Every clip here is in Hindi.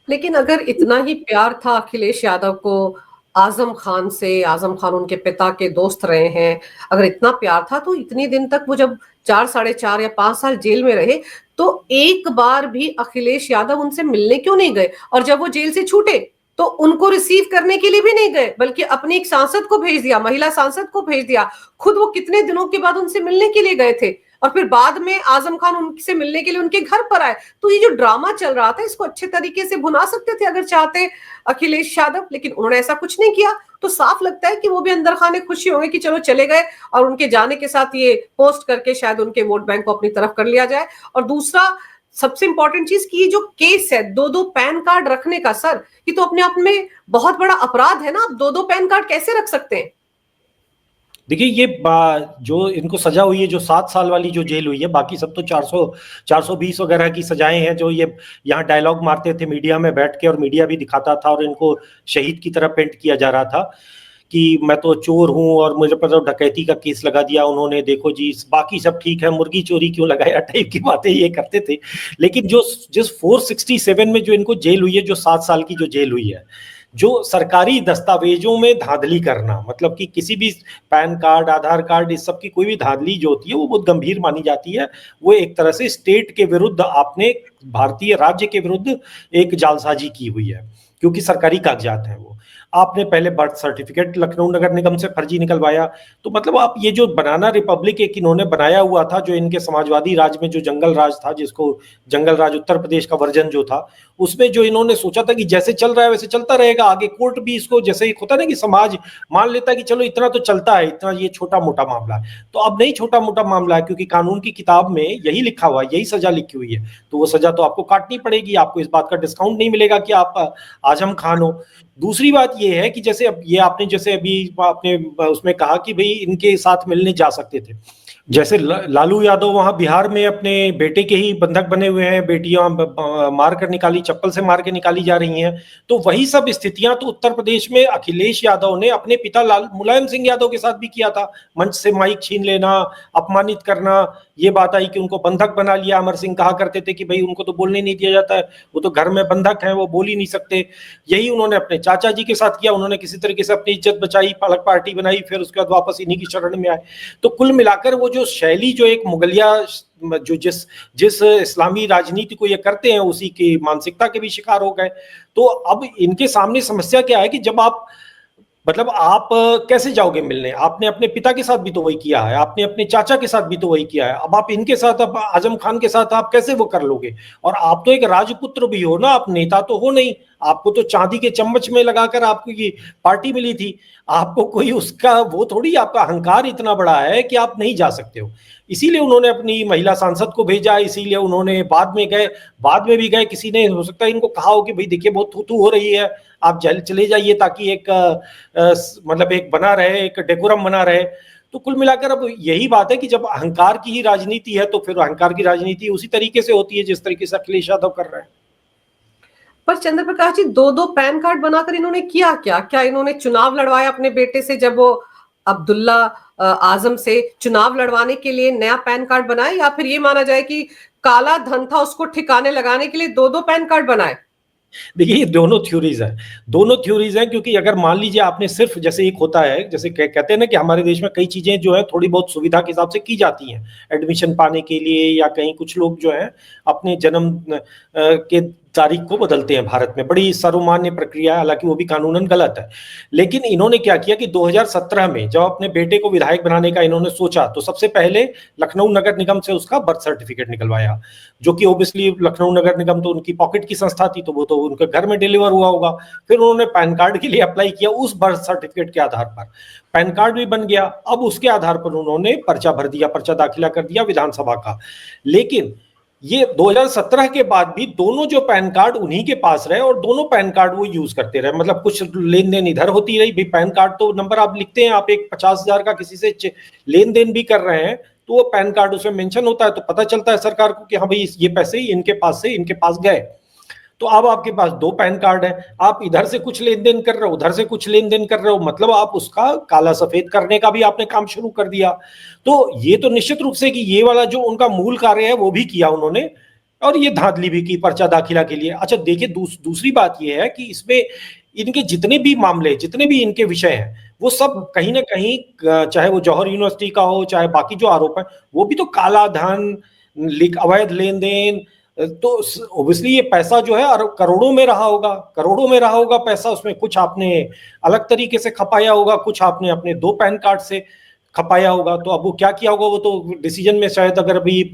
लेकिन अगर इतना ही प्यार था अखिलेश यादव को आजम खान से, आजम खान उनके पिता के दोस्त रहे हैं, अगर इतना प्यार था तो इतने दिन तक वो जब 4, साढ़े 4 या 5 साल जेल में रहे, तो एक बार भी अखिलेश यादव उनसे मिलने क्यों नहीं गए? और जब वो जेल से छूटे तो उनको रिसीव करने के लिए भी नहीं गए, बल्कि अपनी एक सांसद को भेज दिया, महिला सांसद को भेज दिया। खुद वो कितने दिनों के बाद उनसे मिलने के लिए गए थे, और फिर बाद में आजम खान उनसे मिलने के लिए उनके घर पर आए। तो ये जो ड्रामा चल रहा था, इसको अच्छे तरीके से भुना सकते थे अगर चाहते अखिलेश यादव, लेकिन उन्होंने ऐसा कुछ नहीं किया। तो साफ लगता है कि वो भी अंदर खाने खुशी होंगे कि चलो चले गए, और उनके जाने के साथ ये पोस्ट करके शायद उनके वोट बैंक को अपनी तरफ कर लिया जाए। और दूसरा सबसे इंपॉर्टेंट चीज की जो केस है, दो पैन कार्ड रखने का, सर ये तो अपने आप में बहुत बड़ा अपराध है ना। आप दो पैन कार्ड कैसे रख सकते हैं? देखिए, ये जो इनको सजा हुई है, जो 7 साल वाली जो जेल हुई है, बाकी सब तो 420 वगैरह की सजाएं हैं, जो ये यहाँ डायलॉग मारते थे मीडिया में बैठ के, और मीडिया भी दिखाता था और इनको शहीद की तरह पेंट किया जा रहा था कि मैं तो चोर हूं और मुझे पर तो डकैती का केस लगा दिया उन्होंने, देखो जी बाकी सब ठीक है, मुर्गी चोरी क्यों लगाया टाइप की बातें ये करते थे। लेकिन जिस 467 में जो इनको जेल हुई है, जो 7 साल की जो जेल हुई है, जो सरकारी दस्तावेजों में धांधली करना, मतलब कि किसी भी पैन कार्ड, आधार कार्ड, इस सब की कोई भी धांधली जो होती है वो बहुत गंभीर मानी जाती है। वो एक तरह से स्टेट के विरुद्ध, आपने भारतीय राज्य के विरुद्ध एक जालसाजी की हुई है, क्योंकि सरकारी कागजात हैं वो। आपने पहले बर्थ सर्टिफिकेट लखनऊ नगर निगम से फर्जी निकलवाया, तो मतलब आप ये जो बनाना रिपब्लिक एक इन्होंने बनाया हुआ था, जो इनके समाजवादी राज में जो जंगल राज था, जिसको जंगल राज उत्तर प्रदेश का वर्जन जो था, उसमें जो इन्होंने सोचा था कि जैसे चल रहा है वैसे चलता रहेगा, आगे कोर्ट भी इसको, जैसे एक होता है ना कि समाज मान लेता है कि चलो इतना तो चलता है, इतना ये छोटा मोटा मामला है, तो अब नहीं छोटा मोटा मामला है, क्योंकि कानून की किताब में यही लिखा हुआ है, यही सजा लिखी हुई है, तो वो सजा तो आपको काटनी पड़ेगी, आपको इस बात का डिस्काउंट नहीं मिलेगा कि आप आजम खान हो। दूसरी बात यह है कि जैसे अब ये आपने जैसे अभी आपने उसमें कहा कि भाई इनके साथ मिलने जा सकते थे, जैसे लालू यादव वहां बिहार में अपने बेटे के ही बंधक बने हुए हैं, बेटियां मार कर निकाली, चप्पल से मार के निकाली जा रही हैं, तो वही सब स्थितियां तो उत्तर प्रदेश में अखिलेश यादव ने अपने पिता मुलायम सिंह यादव के साथ भी किया था। मंच से माइक छीन लेना, अपमानित करना, ये बात आई कि उनको बंधक बना लिया। अमर सिंह कहा करते थे कि भाई उनको तो बोलने नहीं दिया जाता है, वो तो घर में बंधक है, वो बोल ही नहीं सकते। यही उन्होंने अपने चाचा जी के साथ किया, उन्होंने किसी तरीके से अपनी इज्जत बचाई, अलग पार्टी बनाई, फिर उसके बाद वापस इन्हीं की शरण में आए। तो कुल मिलाकर वो जो शैली, जो एक मुगलिया, जो जिस इस्लामी राजनीति को ये करते हैं, उसी की मानसिकता के भी शिकार हो गए। तो अब इनके सामने समस्या क्या है कि जब आप, मतलब आप कैसे जाओगे मिलने? आपने अपने पिता के साथ भी तो वही किया है, आपने अपने चाचा के साथ भी तो वही किया है, अब आप इनके साथ, अब आजम खान के साथ आप कैसे वो कर लोगे? और आप तो एक राजपुत्र भी हो ना, आप नेता तो हो नहीं, आपको तो चांदी के चम्मच में लगाकर आपको ये पार्टी मिली थी, आपको कोई उसका वो थोड़ी, आपका अहंकार इतना बड़ा है कि आप नहीं जा सकते हो। इसीलिए उन्होंने अपनी महिला सांसद को भेजा, इसीलिए उन्होंने बाद में भी गए, किसी ने हो सकता है इनको कहा हो कि भाई देखिए बहुत थू हो रही है, आप चले जाइए, ताकि एक मतलब एक बना रहे, एक डेकोरम बना रहे। तो कुल मिलाकर अब यही बात है कि जब अहंकार की ही राजनीति है, तो फिर अहंकार की राजनीति उसी तरीके से होती है जिस तरीके से अखिलेश यादव कर रहे हैं। पर चंद्र प्रकाश जी, दो पैन कार्ड बनाकर इन्होंने किया क्या? क्या इन्होंने चुनाव लड़वाया अपने बेटे से, जब वो अब्दुल्ला आजम से चुनाव लड़वाने के लिए नया पैन कार्ड बनाए, या फिर ये माना जाए कि काला धन था उसको ठिकाने लगाने के लिए दो पैन कार्ड बनाए? देखिए, ये दोनों थ्योरीज हैं, क्योंकि अगर मान लीजिए आपने सिर्फ, जैसे एक होता है, जैसे कहते हैं ना कि हमारे देश में कई चीजें जो है थोड़ी बहुत सुविधा के हिसाब से की जाती हैं, एडमिशन पाने के लिए, या कहीं कुछ लोग जो है अपने जन्म के तारीख को बदलते हैं भारत में, बड़ी सर्वमान्य प्रक्रिया है, हालांकि वो भी कानूनन गलत है। लेकिन इन्होंने क्या किया कि 2017 में जब अपने बेटे को विधायक बनाने का इन्होंने सोचा, तो सबसे पहले लखनऊ नगर निगम से उसका बर्थ सर्टिफिकेट निकलवाया, जो कि ओबियसली लखनऊ नगर निगम तो उनकी पॉकेट की संस्था थी, तो वो तो उनके घर में डिलीवर हुआ होगा। फिर उन्होंने पैन कार्ड के लिए अप्लाई किया, उस बर्थ सर्टिफिकेट के आधार पर पैन कार्ड भी बन गया। अब उसके आधार पर उन्होंने पर्चा भर दिया, पर्चा दाखिला कर दिया विधानसभा का। लेकिन ये 2017 के बाद भी दोनों जो पैन कार्ड उन्हीं के पास रहे, और दोनों पैन कार्ड वो यूज करते रहे, मतलब कुछ लेन देन इधर होती रही भी, पैन कार्ड तो नंबर आप लिखते हैं, आप एक 50,000 का किसी से लेन देन भी कर रहे हैं, तो वो पैन कार्ड उसमें मेंशन होता है, तो पता चलता है सरकार को कि हाँ भाई ये पैसे इनके पास से इनके पास गए। तो अब आपके पास 2 पैन कार्ड है, आप इधर से कुछ लेन देन कर रहे हो, उधर से कुछ लेन देन कर रहे हो, मतलब आप उसका काला सफेद करने का भी आपने काम शुरू कर दिया। तो ये तो निश्चित रूप से कि ये वाला जो उनका मूल कार्य है वो भी किया उन्होंने, और ये धांधली भी की पर्चा दाखिला के लिए। अच्छा देखिए, दूसरी बात ये है कि इसमें इनके जितने भी मामले, जितने भी इनके विषय हैं, वो सब कहीं ना कहीं, चाहे वो जौहर यूनिवर्सिटी का हो, चाहे बाकी जो आरोप है, वो भी तो काला धन, अवैध लेन देन, तो ऑब्वियसली ये पैसा जो है करोड़ों में रहा होगा, करोड़ों में रहा होगा पैसा। उसमें कुछ आपने अलग तरीके से खपाया होगा, कुछ आपने अपने 2 पैन कार्ड से खपाया होगा। तो अब वो क्या किया होगा, वो तो डिसीजन में शायद, अगर अभी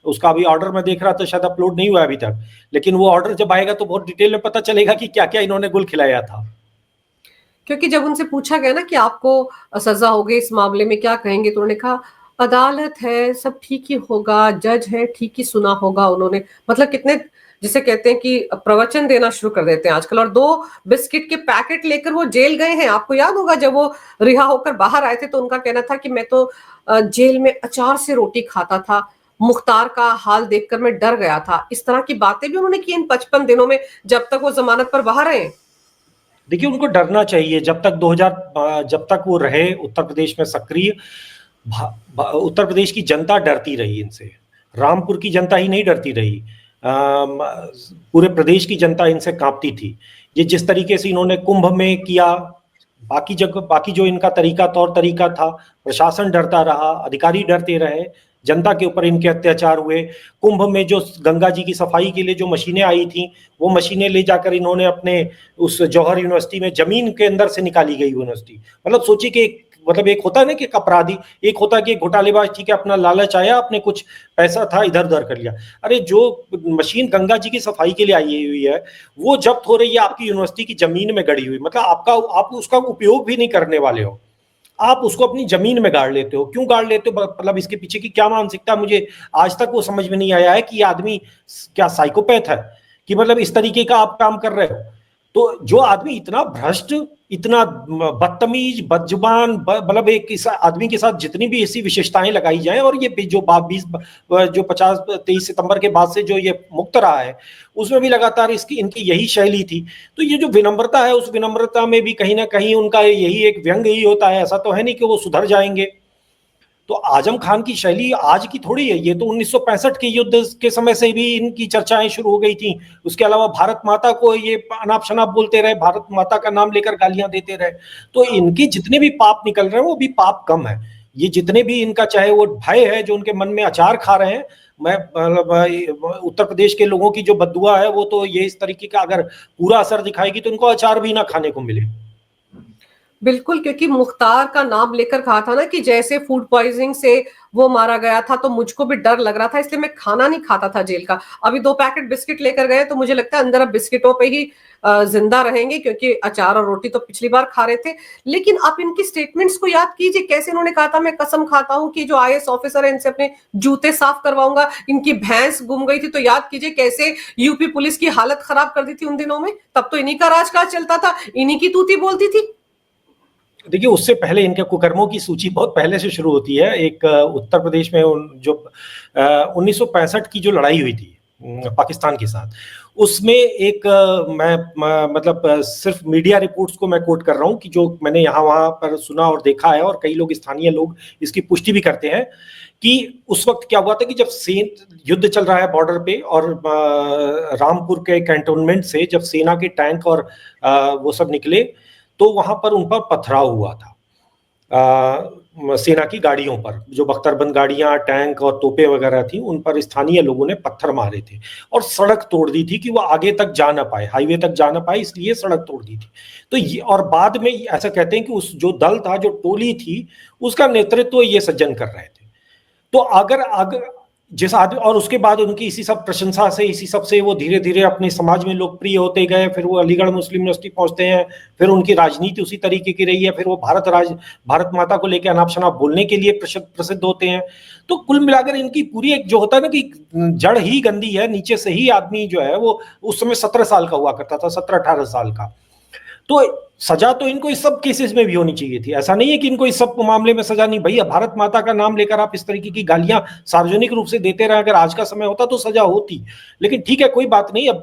उसका अभी ऑर्डर में देख रहा था, शायद अपलोड नहीं हुआ अभी तक, लेकिन वो ऑर्डर जब आएगा तो बहुत डिटेल में पता चलेगा कि क्या क्या इन्होंने गुल खिलाया था। क्योंकि जब उनसे पूछा गया ना कि आपको सजा हो गई इस मामले में, क्या कहेंगे, तो उन्होंने कहा अदालत है, सब ठीक ही होगा, जज है, ठीक ही सुना होगा उन्होंने। मतलब कितने, जिसे कहते हैं कि प्रवचन देना शुरू कर देते हैं आजकल। और 2 बिस्किट के पैकेट लेकर वो जेल गए हैं। आपको याद होगा जब वो रिहा होकर बाहर आए थे तो उनका कहना था कि मैं तो जेल में अचार से रोटी खाता था, मुख्तार का हाल देखकर मैं डर गया था। इस तरह की बातें भी उन्होंने की इन 55 दिनों में, जब तक वो जमानत पर बाहर आए। देखिए, उनको डरना चाहिए। जब तक 2000 जब तक वो रहे उत्तर प्रदेश में सक्रिय, उत्तर प्रदेश की जनता डरती रही इनसे। रामपुर की जनता ही नहीं डरती रही, पूरे प्रदेश की जनता इनसे कांपती थी। ये जिस तरीके से इन्होंने कुंभ में किया, बाकी जगह, बाकी जो इनका तरीका, तौर तरीका था, प्रशासन डरता रहा, अधिकारी डरते रहे, जनता के ऊपर इनके अत्याचार हुए। कुंभ में जो गंगा जी की सफाई के लिए जो मशीनें आई थी, वो मशीनें ले जाकर इन्होंने अपने उस जौहर यूनिवर्सिटी में जमीन के अंदर से निकाली गई यूनिवर्सिटी। मतलब सोचिए कि मतलब एक होता है ना कि एक अपराधी, एक होता है कि एक घोटालेबाज, ठीक है, अपना लालच आया, अपने कुछ पैसा था इधर उधर कर लिया। अरे जो मशीन गंगा जी की सफाई के लिए आई हुई है, वो जब्त हो रही है आपकी यूनिवर्सिटी की जमीन में गड़ी हुई। मतलब आप उसका उपयोग भी नहीं करने वाले हो, आप उसको अपनी जमीन में गाड़ लेते हो। क्यों गाड़ लेते हो, मतलब इसके पीछे की क्या मानसिकता, मुझे आज तक वो समझ में नहीं आया है कि ये आदमी क्या साइकोपैथ है कि मतलब इस तरीके का आप काम कर रहे हो। तो जो आदमी इतना भ्रष्ट, इतना बदतमीज, बदजुबान, मतलब एक इस आदमी के साथ जितनी भी ऐसी विशेषताएं लगाई जाएं, और ये जो 23 सितंबर के बाद से जो ये मुक्त रहा है, उसमें भी लगातार इसकी इनकी यही शैली थी। तो ये जो विनम्रता है, उस विनम्रता में भी कहीं ना कहीं उनका यही एक व्यंग ही होता है। ऐसा तो है नहीं कि वो सुधर जाएंगे। तो आजम खान की शैली आज की थोड़ी है, ये तो 1965 के युद्ध के समय से भी इनकी चर्चाएं शुरू हो गई थी। उसके अलावा भारत माता को ये अनाप शनाप बोलते रहे, भारत माता का नाम लेकर गालियां देते रहे। तो इनके जितने भी पाप निकल रहे हैं वो भी पाप कम है। ये जितने भी इनका, चाहे वो भय है जो उनके मन में अचार खा रहे हैं, मैं मतलब उत्तर प्रदेश के लोगों की जो बद्दुआ है, वो तो ये इस तरीके का अगर पूरा असर दिखाएगी तो इनको अचार भी ना खाने को मिले। बिल्कुल, क्योंकि मुख्तार का नाम लेकर कहा था ना कि जैसे फूड पॉइजनिंग से वो मारा गया था तो मुझको भी डर लग रहा था, इसलिए मैं खाना नहीं खाता था जेल का। अभी 2 पैकेट बिस्किट लेकर गए तो मुझे लगता है अंदर अब बिस्किटों पे ही जिंदा रहेंगे, क्योंकि अचार और रोटी तो पिछली बार खा रहे थे। लेकिन आप इनकी स्टेटमेंट्स को याद कीजिए, कैसे इन्होंने कहा था मैं कसम खाता हूं कि जो आईएएस ऑफिसर है इनसे अपने जूते साफ करवाऊंगा। इनकी भैंस गुम गई थी तो याद कीजिए कैसे यूपी पुलिस की हालत खराब कर दी थी उन दिनों में। तब तो इन्हीं का राजकाज चलता था, इन्हीं की तूती बोलती थी। देखिए, उससे पहले इनके कुकर्मों की सूची बहुत पहले से शुरू होती है। एक उत्तर प्रदेश में जो 1965 की जो लड़ाई हुई थी पाकिस्तान के साथ, उसमें एक मैं मतलब सिर्फ मीडिया रिपोर्ट्स को मैं कोट कर रहा हूँ कि जो मैंने यहाँ वहाँ पर सुना और देखा है, और कई लोग, स्थानीय लोग इसकी पुष्टि भी करते हैं कि उस वक्त क्या हुआ था कि जब युद्ध चल रहा है बॉर्डर पे, और रामपुर के कैंटोनमेंट से जब सेना के टैंक और वो सब निकले, तो वहां पर उन पर पथराव हुआ था सेना की गाड़ियों पर। जो बख्तरबंद गाड़ियां, टैंक और तोपें वगैरह थी, उन पर स्थानीय लोगों ने पत्थर मारे थे और सड़क तोड़ दी थी कि वो आगे तक जा ना पाए, हाईवे तक जा ना पाए, इसलिए सड़क तोड़ दी थी। तो ये, और बाद में ऐसा कहते हैं कि उस जो दल था, जो टोली थी, उसका नेतृत्व ये सज्जन कर रहे थे। तो अगर जिस आदमी, और उसके बाद उनकी इसी सब प्रशंसा से, इसी सब से वो धीरे धीरे अपने समाज में लोकप्रिय होते गए। फिर वो अलीगढ़ मुस्लिम यूनिवर्सिटी पहुंचते हैं, फिर उनकी राजनीति उसी तरीके की रही है। फिर वो भारत माता को लेकर अनाप शनाप बोलने के लिए प्रसिद्ध होते हैं। तो कुल मिलाकर इनकी पूरी एक जो होता है ना कि जड़ ही गंदी है, नीचे से ही आदमी जो है वो उस समय 17 साल का हुआ करता था, 17-18 साल का। तो सजा तो इनको इस सब केसेस में भी होनी चाहिए थी। ऐसा नहीं है कि इनको इस सब मामले में सजा नहीं। भैया, भारत माता का नाम लेकर आप इस तरीके की गालियां सार्वजनिक रूप से देते रहे, अगर आज का समय होता तो सजा होती। लेकिन ठीक है, कोई बात नहीं। अब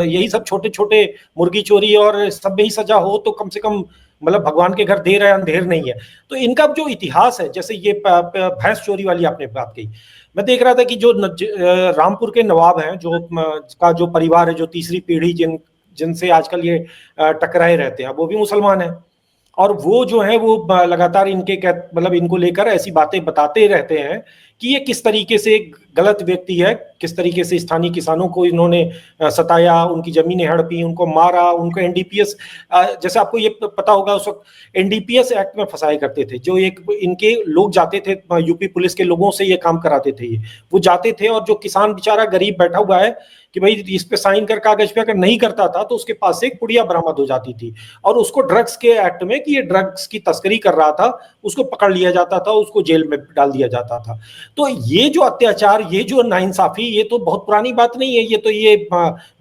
यही सब छोटे छोटे मुर्गी चोरी और सब में ही सजा हो तो कम से कम मतलब भगवान के घर देर है अंधेर नहीं है। तो इनका जो इतिहास है, जैसे ये भैंस चोरी वाली आपने बात कही, मैं देख रहा था कि जो रामपुर के नवाब हैं, जो का जो परिवार है, जो तीसरी पीढ़ी जिनसे आजकल ये टकराए रहते हैं, वो भी मुसलमान हैं। और वो जो है वो लगातार इनके मतलब इनको लेकर ऐसी बातें बताते रहते हैं कि ये किस तरीके से गलत व्यक्ति है, किस तरीके से स्थानीय किसानों को इन्होंने सताया, उनकी जमीनें हड़पी, उनको मारा, उनको एनडीपीएस, जैसे आपको ये पता होगा उस वक्त एनडीपीएस एक्ट में फंसाया करते थे, जो एक इनके लोग जाते थे, यूपी पुलिस के लोगों से ये काम कराते थे। ये वो जाते थे और जो किसान बेचारा गरीब बैठा हुआ है कि भाई इस पे साइन कर, कागज पे अगर नहीं करता था तो उसके पास से एक पुड़िया बरामद हो जाती थी और उसको ड्रग्स के एक्ट में कि ये ड्रग्स की तस्करी कर रहा था उसको पकड़ लिया जाता था, उसको जेल में डाल दिया जाता था। तो ये जो अत्याचार, ये जो नाइंसाफी, ये तो बहुत पुरानी बात नहीं है, ये तो ये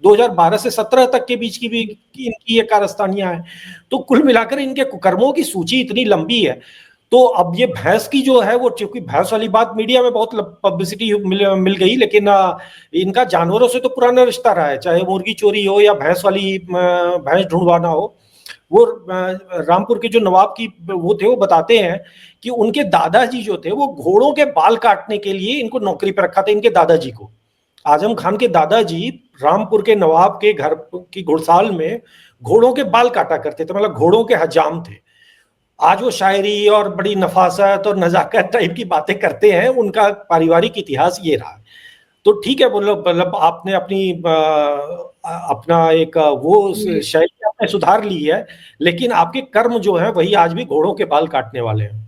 2012 से 17 तक के बीच की भी इनकी ये कारस्तानियां हैं। तो कुल मिलाकर इनके कुकर्मों की सूची इतनी लंबी है। तो अब ये भैंस की जो है वो, चूंकि भैंस वाली बात मीडिया में बहुत पब्लिसिटी मिल गई, लेकिन इनका जानवरों से तो पुराना रिश्ता रहा है, चाहे मुर्गी चोरी हो या भैंस वाली भैंस ढूंढवाना हो। वो रामपुर के जो नवाब की वो थे, वो बताते हैं कि उनके दादाजी जो थे वो घोड़ों के बाल काटने के लिए इनको नौकरी पर रखा था, इनके दादाजी को। आजम खान के दादाजी रामपुर के नवाब के घर की घुड़साल में घोड़ों के बाल काटा करते थे, मतलब घोड़ों के हजाम थे। आज वो शायरी और बड़ी नफासत और नजाकत टाइप की बातें करते हैं, उनका पारिवारिक इतिहास ये रहा। तो ठीक है, मतलब आपने अपनी अपना एक वो शैली आपने सुधार ली है, लेकिन आपके कर्म जो है वही आज भी घोड़ों के बाल काटने वाले हैं।